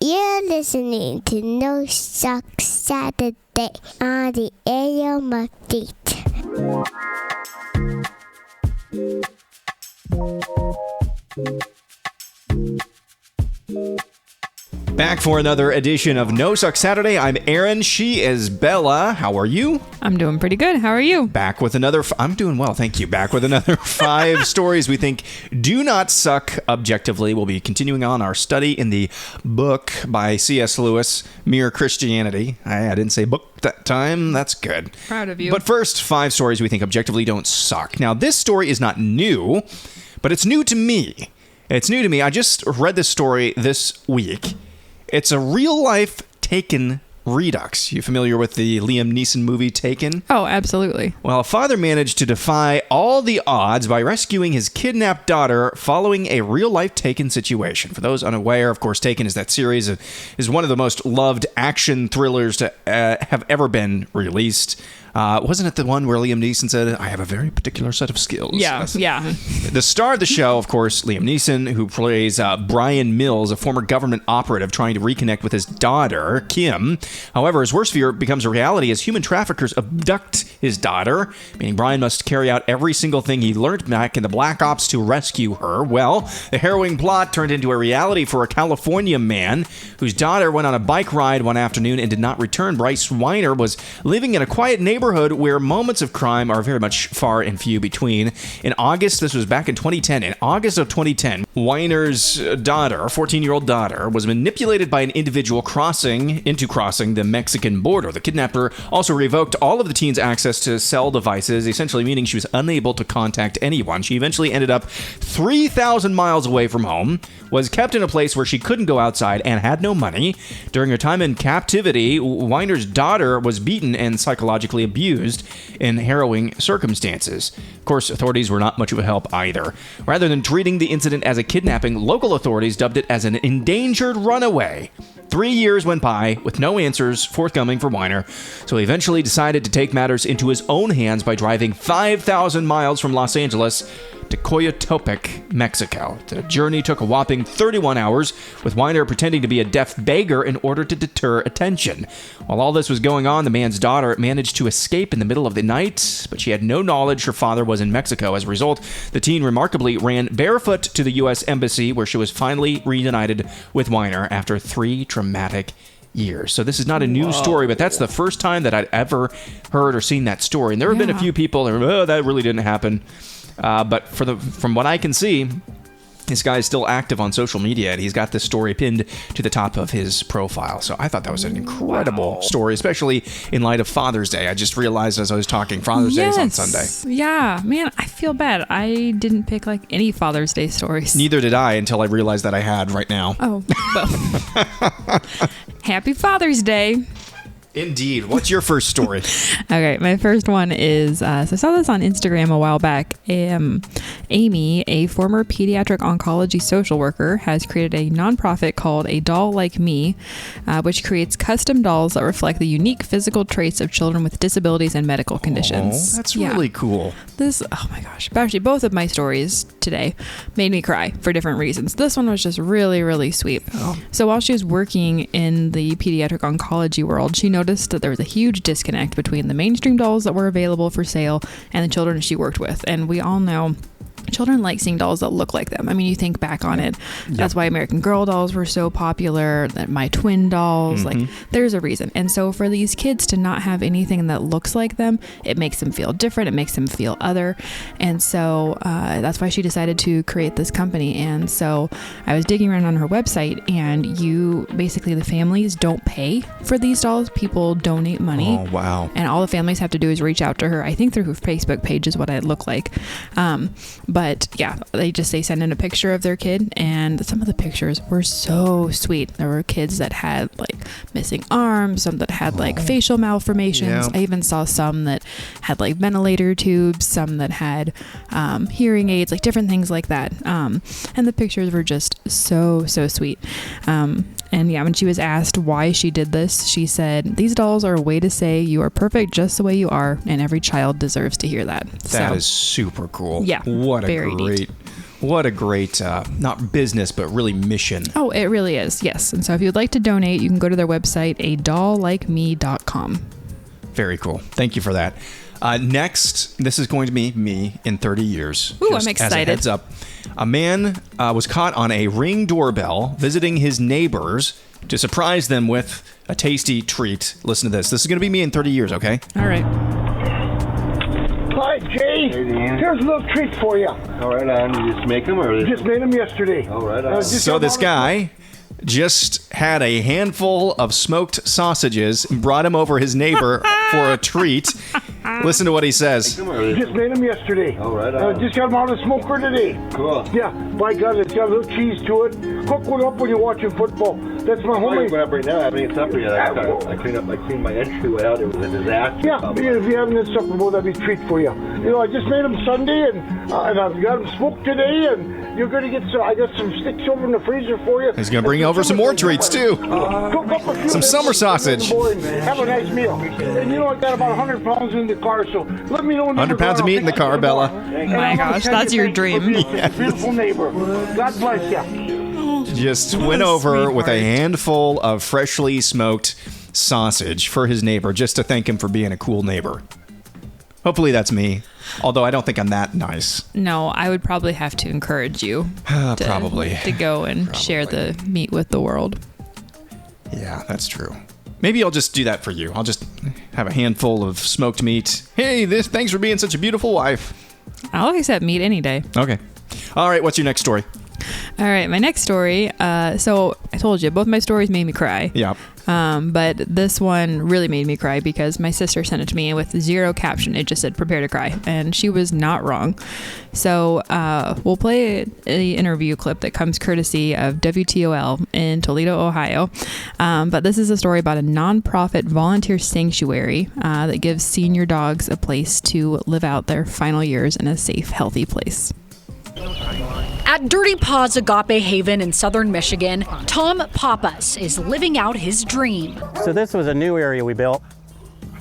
You're listening to No Suck Saturday on the AO Update. Back for another edition of No Suck Saturday. I'm Aaron. She is Bella. How are you? I'm doing pretty good. How are you? Back with another... I'm doing well, thank you. Back with another 5 stories we think do not suck objectively. We'll be continuing on our study in the book by C.S. Lewis, Mere Christianity. I didn't say book that time. That's good. Proud of you. But first, 5 stories we think objectively don't suck. Now, this story is not new, but it's new to me. It's new to me. I just read this story this week. It's a real-life Taken redux. You familiar with the Liam Neeson movie Taken? Oh, absolutely. Well, a father managed to defy all the odds by rescuing his kidnapped daughter following a real-life Taken situation. For those unaware, of course, Taken is that series is one of the most loved action thrillers to have ever been released. Wasn't it the one where Liam Neeson said, I have a very particular set of skills? Yeah. The star of the show, of course, Liam Neeson, who plays Brian Mills, a former government operative trying to reconnect with his daughter, Kim. However, his worst fear becomes a reality as human traffickers abduct his daughter, meaning Brian must carry out every single thing he learned back in the Black Ops to rescue her. Well, the harrowing plot turned into a reality for a California man whose daughter went on a bike ride one afternoon and did not return. Bryce Weiner was living in a quiet neighborhood where moments of crime are very much far and few between. In August, this was back in 2010, in August of 2010, Weiner's daughter, 14-year-old daughter, was manipulated by an individual crossing the Mexican border. The kidnapper also revoked all of the teen's access to cell devices, essentially meaning she was unable to contact anyone. She eventually ended up 3,000 miles away from home, was kept in a place where she couldn't go outside, and had no money. During her time in captivity, Weiner's daughter was beaten and psychologically abused in harrowing circumstances. Of course, authorities were not much of a help either. Rather than treating the incident as a kidnapping, local authorities dubbed it as an endangered runaway. 3 years went by with no answers forthcoming for Weiner, so he eventually decided to take matters into his own hands by driving 5,000 miles from Los Angeles to Coyotepec, Mexico. The journey took a whopping 31 hours, with Weiner pretending to be a deaf beggar in order to deter attention. While all this was going on, the man's daughter managed to escape in the middle of the night, but she had no knowledge her father was in Mexico. As a result, the teen remarkably ran barefoot to the U.S. Embassy, where she was finally reunited with Weiner after 3 traumatic years. So this is not a new story, but that's the first time that I'd ever heard or seen that story. And there have been a few people that that really didn't happen. But from what I can see, this guy is still active on social media, and he's got this story pinned to the top of his profile. So I thought that was an incredible story, especially in light of Father's Day. I just realized as I was talking, Father's Day is on Sunday. Yeah, man, I feel bad. I didn't pick any Father's Day stories. Neither did I until I realized that I had right now. Oh, well. Happy Father's Day. Indeed. What's your first story? Okay, my first one is, so I saw this on Instagram a while back. Amy, a former pediatric oncology social worker, has created a nonprofit called A Doll Like Me, which creates custom dolls that reflect the unique physical traits of children with disabilities and medical conditions. Oh, that's really cool. Oh my gosh. But actually, both of my stories today made me cry for different reasons. This one was just really, really sweet. Oh. So while she was working in the pediatric oncology world, she noticed that there was a huge disconnect between the mainstream dolls that were available for sale and the children she worked with. And we all know children like seeing dolls that look like them. I mean, you think back on it. That's why American Girl dolls were so popular, that My Twin dolls, there's a reason. And so for these kids to not have anything that looks like them, it makes them feel different. It makes them feel other. And so that's why she decided to create this company. And so I was digging around on her website, and the families don't pay for these dolls. People donate money. Oh, wow. And all the families have to do is reach out to her. I think through her Facebook page is what it looked like. But yeah, they send in a picture of their kid, and some of the pictures were so sweet. There were kids that had missing arms, some that had facial malformations. I even saw some that had ventilator tubes, some that had hearing aids, different things like that. And the pictures were just so sweet. And when she was asked why she did this, she said, "These dolls are a way to say you are perfect just the way you are, and every child deserves to hear that." That is super cool. Yeah. What a very great, neat. What a great, not business, but really mission. Oh, it really is. Yes. And so if you'd like to donate, you can go to their website, adollikeme.com. Very cool. Thank you for that. Next, this is going to be me in 30 years. Ooh, Just I'm excited. As a heads up, a man was caught on a Ring doorbell visiting his neighbors to surprise them with a tasty treat. Listen to this. This is going to be me in 30 years, okay? All right. Hi, Jay. Here's a little treat for you. All right, on. You just make them, or Just made them yesterday. All right, on. So this guy just had a handful of smoked sausages and brought him over his neighbor for a treat. Listen to what he says. Just made them yesterday. All right, on. Just got them out of the smoker today. Cool. Yeah, by God, it's got a little cheese to it. Cook one up when you're watching football. That's my I'm homemade. going up right now. I haven't eaten supper yet. I cleaned my entryway out. It was a disaster. Yeah, if you haven't had supper, well, that'd be a treat for you. You know, I just made them Sunday, and I've got them smoked today, and you're going to get some. I got some sticks over in the freezer for you. He's going to bring over some more treats, too. Cook up a few Some summer sausage. Have a nice meal. And you know, I got about 100 pounds in the car, so let me know when 100 pounds of meat in the car, Bella. My gosh, that's your dream. Beautiful neighbor. God bless you. Just went over with a handful of freshly smoked sausage for his neighbor just to thank him for being a cool neighbor. Hopefully that's me. Although I don't think I'm that nice. No, I would probably have to encourage you Probably. to go and share the meat with the world. Yeah, that's true. Maybe I'll just do that for you. I'll just have a handful of smoked meat. Hey, thanks for being such a beautiful wife. I'll accept meat any day. Okay. All right, what's your next story? All right, my next story. So I told you, both my stories made me cry. Yeah. But this one really made me cry because my sister sent it to me with zero caption. It just said, prepare to cry. And she was not wrong. So we'll play an interview clip that comes courtesy of WTOL in Toledo, Ohio. But this is a story about a nonprofit volunteer sanctuary that gives senior dogs a place to live out their final years in a safe, healthy place. At Dirty Paws Agape Haven in southern Michigan, Tom Papas is living out his dream. So this was a new area we built.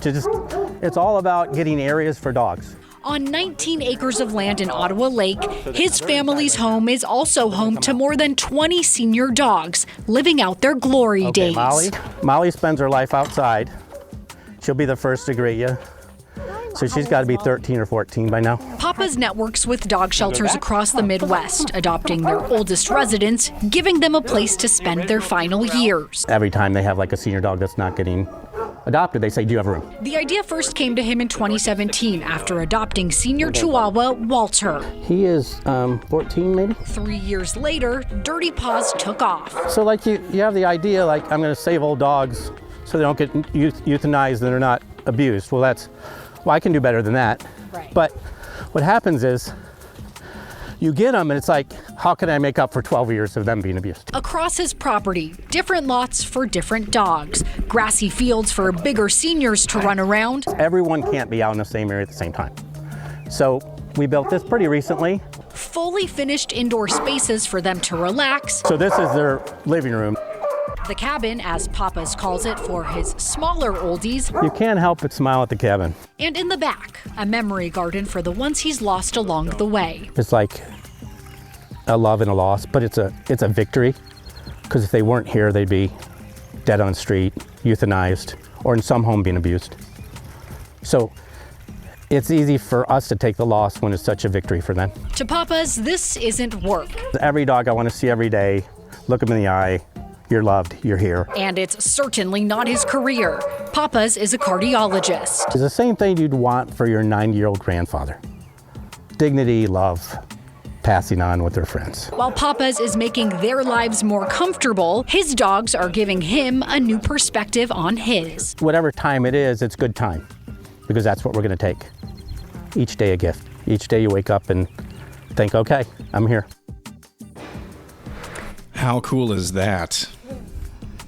It's all about getting areas for dogs. On 19 acres of land in Ottawa Lake, his family's home is also home to more than 20 senior dogs living out their glory days. Molly spends her life outside. She'll be the first to greet you. So she's got to be 13 or 14 by now. Papa's networks with dog shelters across the Midwest, adopting their oldest residents, giving them a place to spend their final years. Every time they have like a senior dog that's not getting adopted, they say, do you have room? The idea first came to him in 2017 after adopting senior Chihuahua Walter. He is 14 maybe. 3 years later, Dirty Paws took off. So like you have the idea like I'm going to save old dogs so they don't get euthanized and they're not abused. Well, I can do better than that. Right. But what happens is you get them and it's like, how can I make up for 12 years of them being abused? Across his property, different lots for different dogs, grassy fields for bigger seniors to run around. Everyone can't be out in the same area at the same time. So we built this pretty recently. Fully finished indoor spaces for them to relax. So this is their living room. The cabin, as Papa's calls it for his smaller oldies. You can't help but smile at the cabin. And in the back, a memory garden for the ones he's lost along the way. It's like a love and a loss, but it's a victory. Because if they weren't here, they'd be dead on the street, euthanized, or in some home being abused. So it's easy for us to take the loss when it's such a victory for them. To Papa's, this isn't work. Every dog I want to see every day, look them in the eye. You're loved, you're here. And it's certainly not his career. Papa's is a cardiologist. It's the same thing you'd want for your 90-year-old grandfather. Dignity, love, passing on with their friends. While Papa's is making their lives more comfortable, his dogs are giving him a new perspective on his. Whatever time it is, it's good time, because that's what we're going to take. Each day a gift. Each day you wake up and think, okay, I'm here. How cool is that?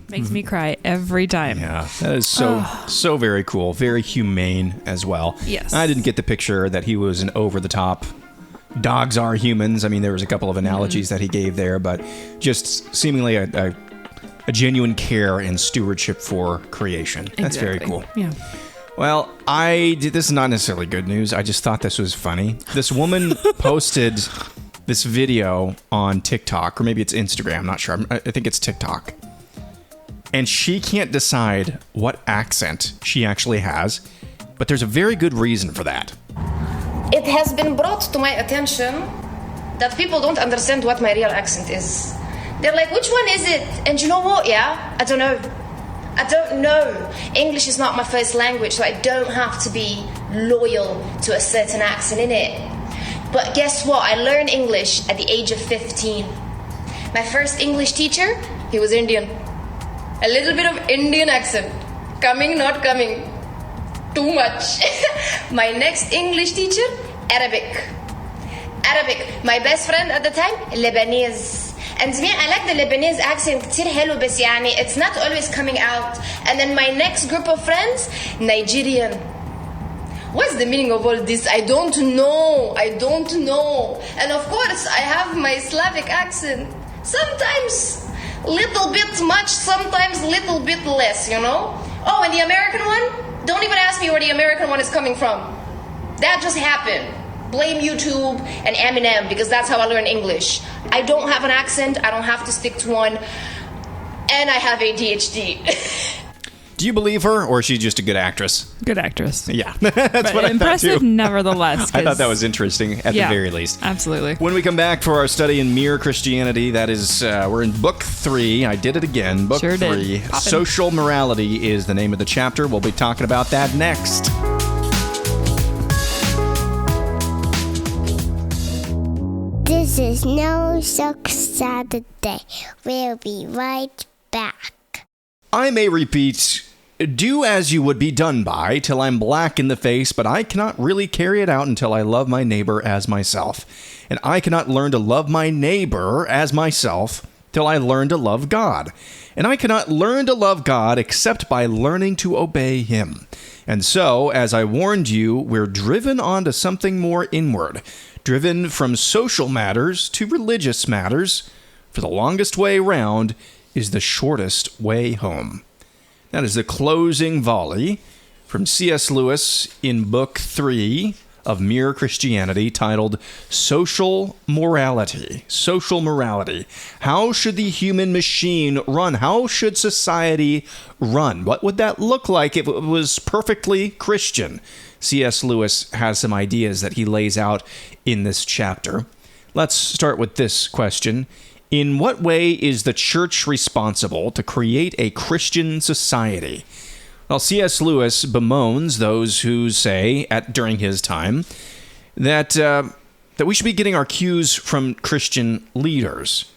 Makes me cry every time. Yeah, that is so very cool. Very humane as well. Yes. I didn't get the picture that he was an over-the-top dogs are humans. I mean, there was a couple of analogies that he gave there, but just seemingly a genuine care and stewardship for creation. That's very cool. Yeah. Well, this is not necessarily good news. I just thought this was funny. This woman posted this video on TikTok, or maybe it's Instagram, I'm not sure. I think it's TikTok. And she can't decide what accent she actually has, but there's a very good reason for that. It has been brought to my attention that people don't understand what my real accent is. They're like, which one is it? And you know what, yeah? I don't know. English is not my first language, so I don't have to be loyal to a certain accent in it. But guess what? I learned English at the age of 15. My first English teacher, he was Indian. A little bit of Indian accent. Coming, not coming. Too much. My next English teacher, Arabic. My best friend at the time, Lebanese. And me, I like the Lebanese accent كتير حلو بس يعني it's not always coming out. And then my next group of friends, Nigerian. What's the meaning of all this? I don't know. And of course, I have my Slavic accent. Sometimes little bit much, sometimes little bit less, you know? Oh, and the American one? Don't even ask me where the American one is coming from. That just happened. Blame YouTube and Eminem, because that's how I learn English. I don't have an accent. I don't have to stick to one. And I have ADHD. Do you believe her, or is she just a good actress? Good actress. Yeah, that's what I impressive, thought too. Nevertheless. I thought that was interesting at the very least. Absolutely. When we come back for our study in Mere Christianity, that is, we're in Book 3. I did it again. Book 3. Social Morality is the name of the chapter. We'll be talking about that next. This is No Suck Saturday. We'll be right back. I may repeat, do as you would be done by till I'm black in the face, but I cannot really carry it out until I love my neighbor as myself. And I cannot learn to love my neighbor as myself till I learn to love God. And I cannot learn to love God except by learning to obey Him. And so, as I warned you, we're driven onto something more inward, driven from social matters to religious matters, for the longest way round is the shortest way home. That is the closing volley from C.S. Lewis in Book 3 of Mere Christianity, titled Social Morality. Social Morality. How should the human machine run? How should society run? What would that look like if it was perfectly Christian? C.S. Lewis has some ideas that he lays out in this chapter. Let's start with this question. In what way is the church responsible to create a Christian society? Well, C.S. Lewis bemoans those who say, during his time, that we should be getting our cues from Christian leaders.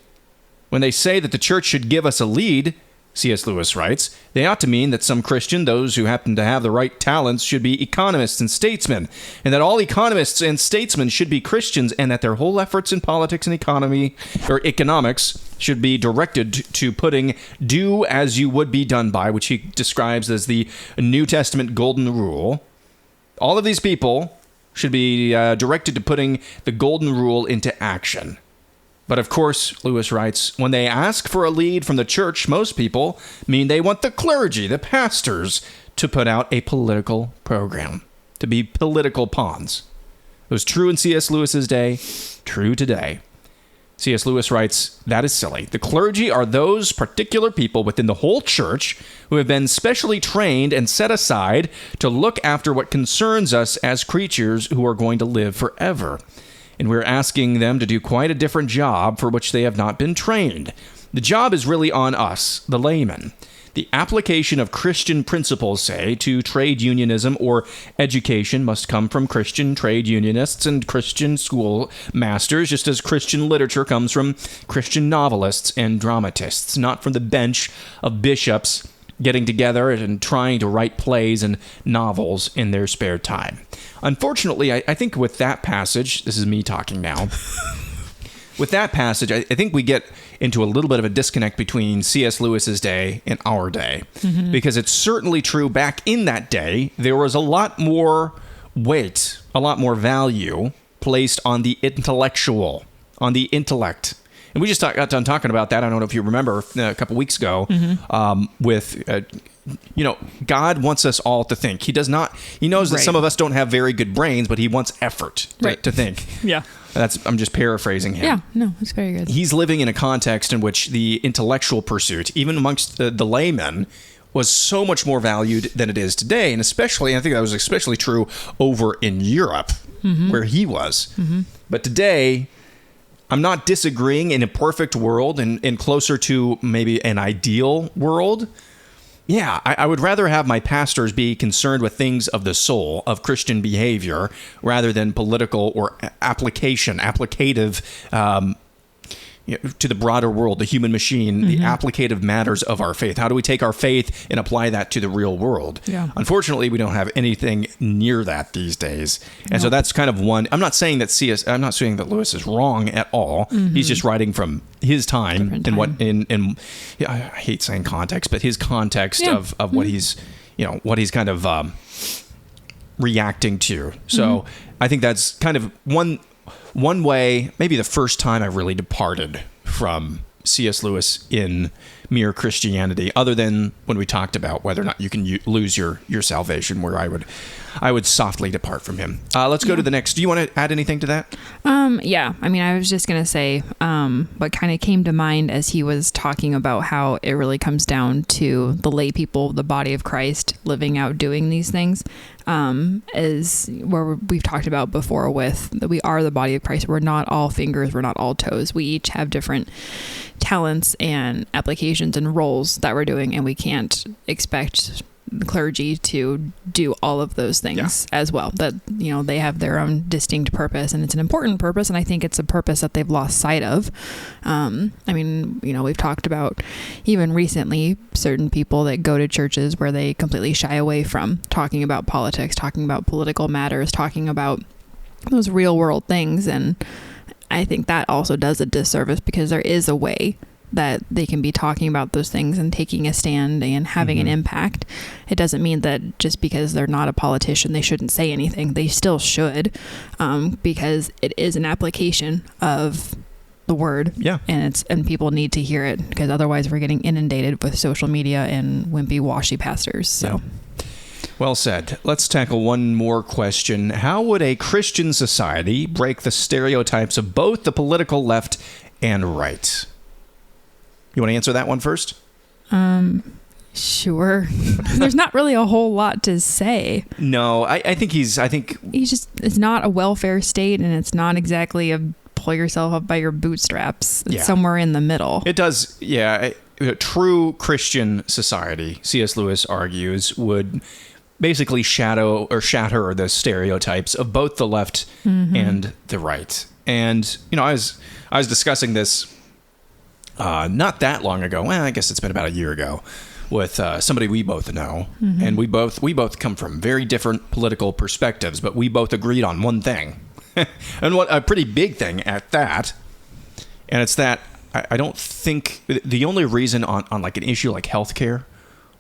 When they say that the church should give us a lead, C.S. Lewis writes, they ought to mean that some Christian, those who happen to have the right talents, should be economists and statesmen, and that all economists and statesmen should be Christians, and that their whole efforts in politics and economics should be directed to putting do as you would be done by, which he describes as the New Testament golden rule. All of these people should be directed to putting the golden rule into action. But of course, Lewis writes, when they ask for a lead from the church, most people mean they want the clergy, the pastors, to put out a political program, to be political pawns. It was true in C.S. Lewis's day, true today. C.S. Lewis writes, that is silly. The clergy are those particular people within the whole church who have been specially trained and set aside to look after what concerns us as creatures who are going to live forever. And we're asking them to do quite a different job for which they have not been trained. The job is really on us, the laymen. The application of Christian principles, say, to trade unionism or education must come from Christian trade unionists and Christian school masters, just as Christian literature comes from Christian novelists and dramatists, not from the bench of bishops getting together and trying to write plays and novels in their spare time. Unfortunately, I think with that passage, this is me talking now, with that passage, I think we get into a little bit of a disconnect between C.S. Lewis's day and our day. Mm-hmm. Because it's certainly true back in that day, there was a lot more weight, a lot more value placed on the intellectual, on the intellect. And we just got done talking about that. I don't know if you remember a couple weeks ago with, God wants us all to think. He does not. He knows that some of us don't have very good brains, but he wants effort to think. Yeah. I'm just paraphrasing him. Yeah, no, it's very good. He's living in a context in which the intellectual pursuit, even amongst the laymen, was so much more valued than it is today. And especially, I think that was especially true over in Europe, where he was. But today, I'm not disagreeing in a perfect world and closer to maybe an ideal world. Yeah, I would rather have my pastors be concerned with things of the soul, of Christian behavior, rather than political or applicative to the broader world, the human machine, the applicative matters of our faith. How do we take our faith and apply that to the real world? Yeah. Unfortunately, we don't have anything near that these days. And so that's kind of one. I'm not saying that Lewis is wrong at all. He's just writing from his time and what in I hate saying context, but his context of what he's what he's kind of reacting to. So I think that's kind of one way, maybe the first time I really departed from C.S. Lewis in mere Christianity, other than when we talked about whether or not you can lose your salvation, where I would softly depart from him. Let's go to the next. Do you want to add anything to that? Yeah. I mean, I was just going to say what kind of came to mind as he was talking about how it really comes down to the lay people, the body of Christ, living out doing these things, is where we've talked about before with that we are the body of Christ. We're not all fingers. We're not all toes. We each have different talents and applications and roles that we're doing, and we can't expect the clergy to do all of those things as well. That they have their own distinct purpose, and it's an important purpose, and I think it's a purpose that they've lost sight of. I mean, we've talked about even recently certain people that go to churches where they completely shy away from talking about politics, talking about political matters, talking about those real world things, and I think that also does a disservice, because there is a way that they can be talking about those things and taking a stand and having an impact. It doesn't mean that just because they're not a politician, they shouldn't say anything. They still should, because it is an application of the word. Yeah. And people need to hear it, because otherwise we're getting inundated with social media and wimpy, washy pastors. So. Yeah. Well said. Let's tackle one more question. How would a Christian society break the stereotypes of both the political left and right? You want to answer that one first? Sure. There's not really a whole lot to say. No, I think he's just, it's not a welfare state, and it's not exactly a pull yourself up by your bootstraps. It's somewhere in the middle. It does. Yeah. A true Christian society, C.S. Lewis argues, would basically shatter the stereotypes of both the left and the right. And, I was discussing this not that long ago. Well, I guess it's been about a year ago, with somebody we both know, and we both come from very different political perspectives, but we both agreed on one thing, and what a pretty big thing at that. And it's that I don't think the only reason on like an issue like healthcare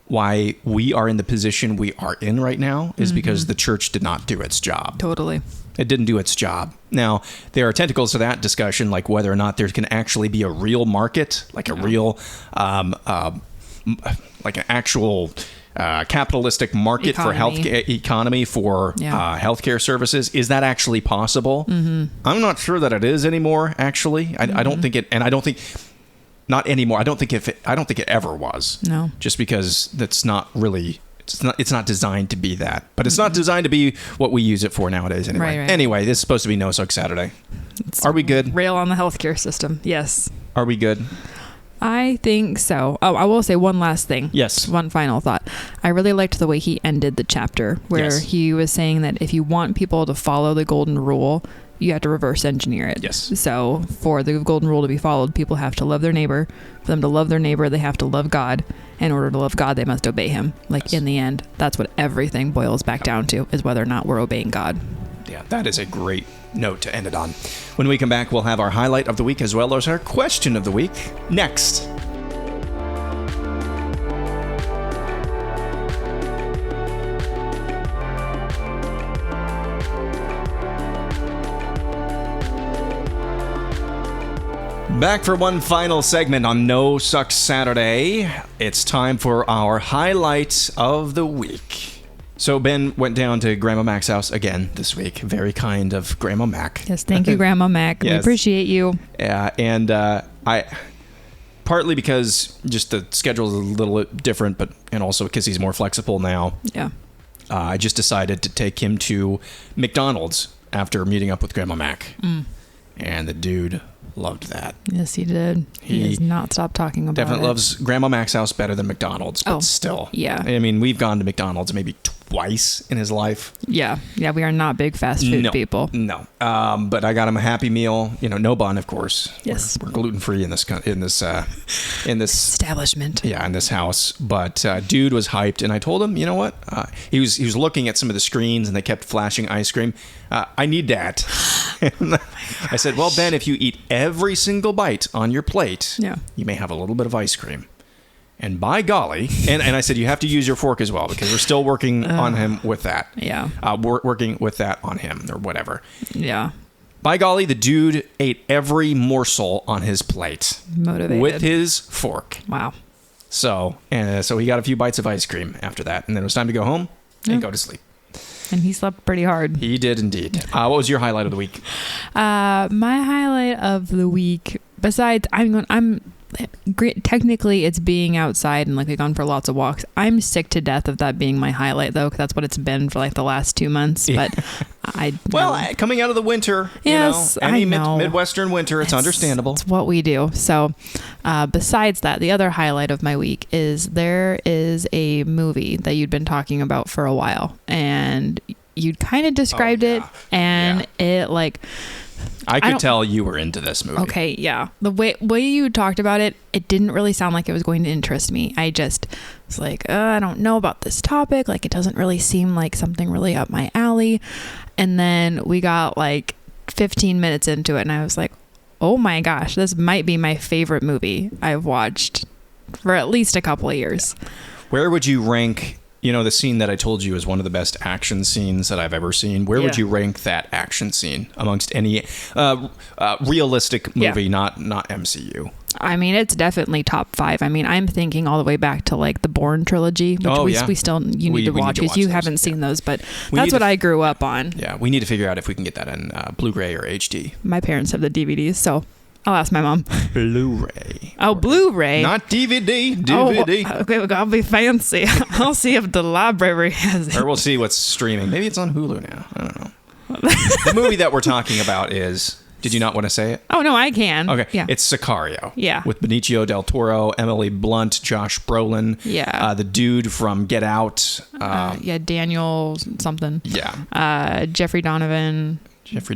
why we are in the position we are in right now is because the church did not do its job. Totally. It didn't do its job. Now, there are tentacles to that discussion, like whether or not there can actually be a real market, like a real, like an actual capitalistic market for healthcare economy for healthcare services. Is that actually possible? I'm not sure that it is anymore. Actually, I don't think it, and I don't think. Not anymore. I don't think it ever was. No. Just because that's not really. It's not designed to be that. But it's not designed to be what we use it for nowadays anyway. Right. Anyway, this is supposed to be No Suck Saturday. Are we good? Rail on the healthcare system. Yes. Are we good? I think so. Oh, I will say one last thing. Yes. One final thought. I really liked the way he ended the chapter, where he was saying that if you want people to follow the golden rule, you have to reverse engineer it. Yes. So for the golden rule to be followed, people have to love their neighbor. For them to love their neighbor, they have to love God. In order to love God, they must obey him. Like in the end, that's what everything boils back down to, is whether or not we're obeying God. Yeah, that is a great note to end it on. When we come back, we'll have our highlight of the week as well as our question of the week next. Back for one final segment on No Suck Saturday. It's time for our highlights of the week. So Ben went down to Grandma Mac's house again this week. Very kind of Grandma Mac. Yes, thank you, Grandma Mac. Yes. We appreciate you. Yeah, and I partly because just the schedule is a little bit different, and also because he's more flexible now. Yeah. I just decided to take him to McDonald's after meeting up with Grandma Mac, and the dude loved that. Yes, he did. He has not stopped talking about it. Definitely loves Grandma Mac's house better than McDonald's, but still. Yeah. I mean, we've gone to McDonald's maybe twice in his life. Yeah. Yeah, we are not big fast food people. No. But I got him a Happy Meal. No bun, of course. Yes. We're gluten-free in this establishment. Yeah, in this house. But dude was hyped, and I told him, you know what? He was looking at some of the screens, and they kept flashing ice cream. I need that. I said, well, Ben, if you eat every single bite on your plate, you may have a little bit of ice cream. And by golly, and I said, you have to use your fork as well, because we're still working on him with that. Yeah. Working with that on him or whatever. Yeah. By golly, the dude ate every morsel on his plate. Motivated. With his fork. Wow. So he got a few bites of ice cream after that, and then it was time to go home and go to sleep. And he slept pretty hard. He did indeed. What was your highlight of the week? My highlight of the week, besides technically it's being outside and we've gone for lots of walks. I'm sick to death of that being my highlight though, because that's what it's been for the last 2 months. But coming out of the winter, yes, any Midwestern winter, it's understandable. It's what we do. So besides that, the other highlight of my week is there is a movie that you'd been talking about for a while, and you'd kind of described it, and it I could tell you were into this movie. Okay, yeah. The way you talked about it, it didn't really sound like it was going to interest me. I just was like, I don't know about this topic. It doesn't really seem like something really up my alley. And then we got 15 minutes into it, and I was like, oh my gosh, this might be my favorite movie I've watched for at least a couple of years. Where would you rank... the scene that I told you is one of the best action scenes that I've ever seen. Where would you rank that action scene amongst any realistic movie, not MCU? I mean, it's definitely top 5. I mean, I'm thinking all the way back to the Bourne trilogy, which we still need to watch because you haven't seen those, but that's what I grew up on. Yeah, we need to figure out if we can get that in Blu-ray or HD. My parents have the DVDs, so I'll ask my mom. Blu-ray. Oh, Blu-ray. Not DVD. Oh, okay, well, I'll be fancy. I'll see if the library has it. Or we'll see what's streaming. Maybe it's on Hulu now. I don't know. The movie that we're talking about is... Did you not want to say it? Oh, no, I can. Okay. Yeah. It's Sicario. Yeah. With Benicio del Toro, Emily Blunt, Josh Brolin. Yeah. The dude from Get Out. Daniel something. Yeah. Jeffrey Donovan.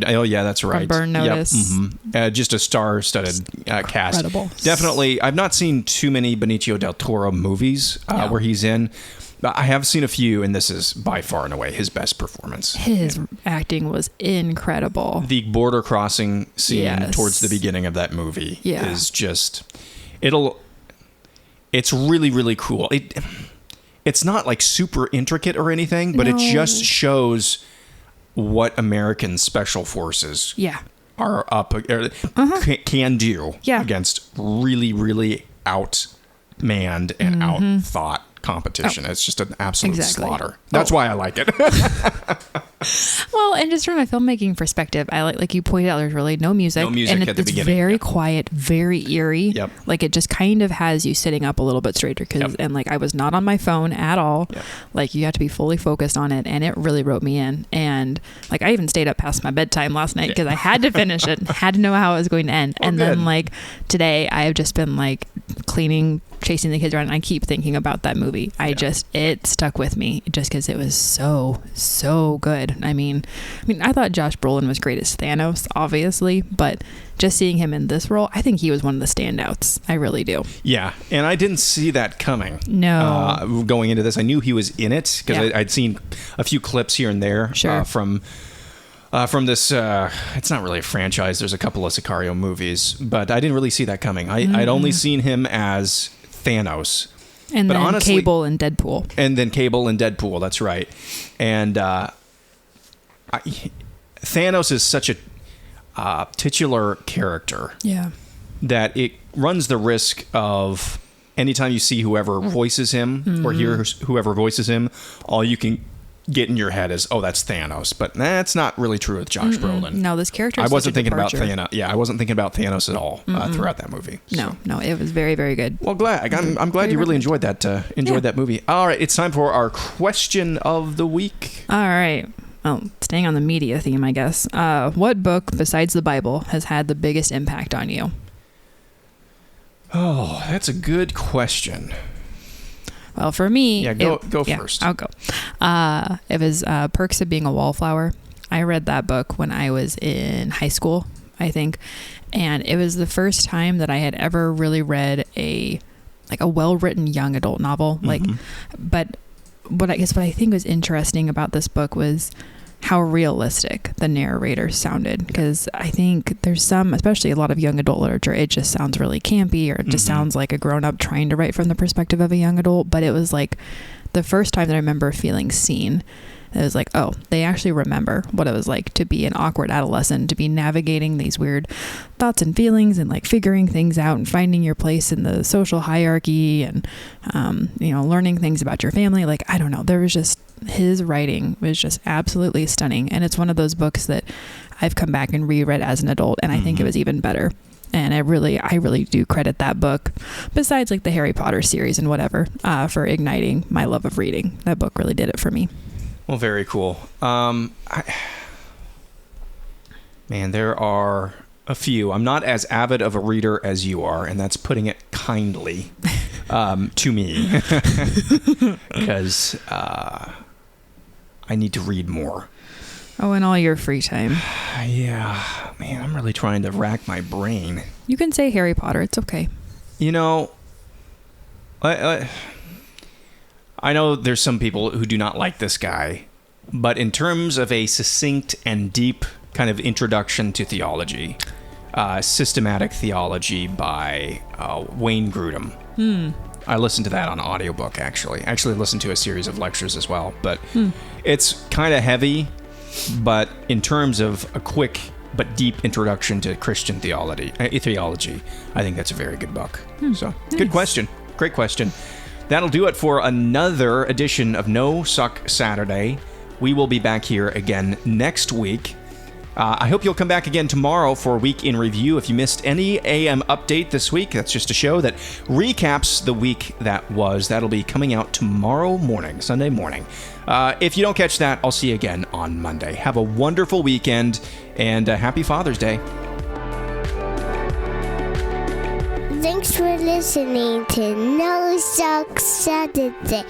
Oh, yeah, that's right. From Burn Notice. Yep. Just a star-studded cast. Incredible. Definitely. I've not seen too many Benicio del Toro movies where he's in. I have seen a few, and this is by far and away his best performance. His acting was incredible. The border crossing scene towards the beginning of that movie is just... It's really, really cool. It's not super intricate or anything, but it just shows what American special forces are can do against really, really outmanned and outthought competition. It's just an absolute slaughter. That's why I like it. Well, and just from a filmmaking perspective, I like you pointed out, there's really no music. No music and at the it's beginning. Very quiet, very eerie. Yep. It just kind of has you sitting up a little bit straighter and I was not on my phone at all. Yep. You have to be fully focused on it, and it really wrote me in. And I even stayed up past my bedtime last night because I had to finish it, had to know how it was going to end. And then today I have just been cleaning, chasing the kids around, and I keep thinking about that movie. It stuck with me just because it was so good. I mean, I thought Josh Brolin was great as Thanos, obviously, but just seeing him in this role, I think he was one of the standouts. I really do. Yeah, and I didn't see that coming. No. Going into this, I knew he was in it because I'd seen a few clips here and there from this. It's not really a franchise. There's a couple of Sicario movies, but I didn't really see that coming. I'd only seen him as Thanos. And then honestly, Cable and Deadpool. That's right. And Thanos is such a titular character that it runs the risk of anytime you see whoever voices him or hear whoever voices him, all you can get in your head as, oh, that's Thanos. But that's not really true with Josh Brolin. No, this character is I wasn't such a thinking about departure. Thanos. Yeah, I wasn't thinking about Thanos at all throughout that movie. No, it was very, very good. Well, I'm glad you really enjoyed that that movie. All right, it's time for our question of the week. All right. Well, staying on the media theme, I guess. What book besides the Bible has had the biggest impact on you? Oh, that's a good question. Well, for me... Yeah, go first. I'll go. It was Perks of Being a Wallflower. I read that book when I was in high school, I think. And it was the first time that I had ever really read a well-written young adult novel. But what I think was interesting about this book was how realistic the narrator sounded, because I think there's some, especially a lot of young adult literature, it just sounds really campy, or it just sounds like a grown-up trying to write from the perspective of a young adult. But it was like the first time that I remember feeling seen. It was like, oh, they actually remember what it was like to be an awkward adolescent, to be navigating these weird thoughts and feelings, and like figuring things out and finding your place in the social hierarchy, and learning things about your family. Like, I don't know, there was just, his writing was just absolutely stunning. And it's one of those books that I've come back and reread as an adult, and I think it was even better. And I really do credit that book, besides like the Harry Potter series and whatever, for igniting my love of reading. That book really did it for me. Well, very cool. Man, there are a few. I'm not as avid of a reader as you are, and that's putting it kindly to me, because I need to read more. Oh, in all your free time. Yeah, man, I'm really trying to rack my brain. You can say Harry Potter. It's okay. I know there's some people who do not like this guy, but in terms of a succinct and deep kind of introduction to theology, systematic theology by Wayne Grudem. I listened to that on audiobook, actually. I actually listened to a series of lectures as well, but it's kind of heavy, but in terms of a quick but deep introduction to Christian theology, I think that's a very good book. So, nice. Good question. Great question. That'll do it for another edition of No Suck Saturday. We will be back here again next week. I hope you'll come back again tomorrow for a week in review. If you missed any AM update this week, that's just a show that recaps the week that was. That'll be coming out tomorrow morning, Sunday morning. If you don't catch that, I'll see you again on Monday. Have a wonderful weekend, and happy Father's Day. Thanks for listening to No Suck Saturday.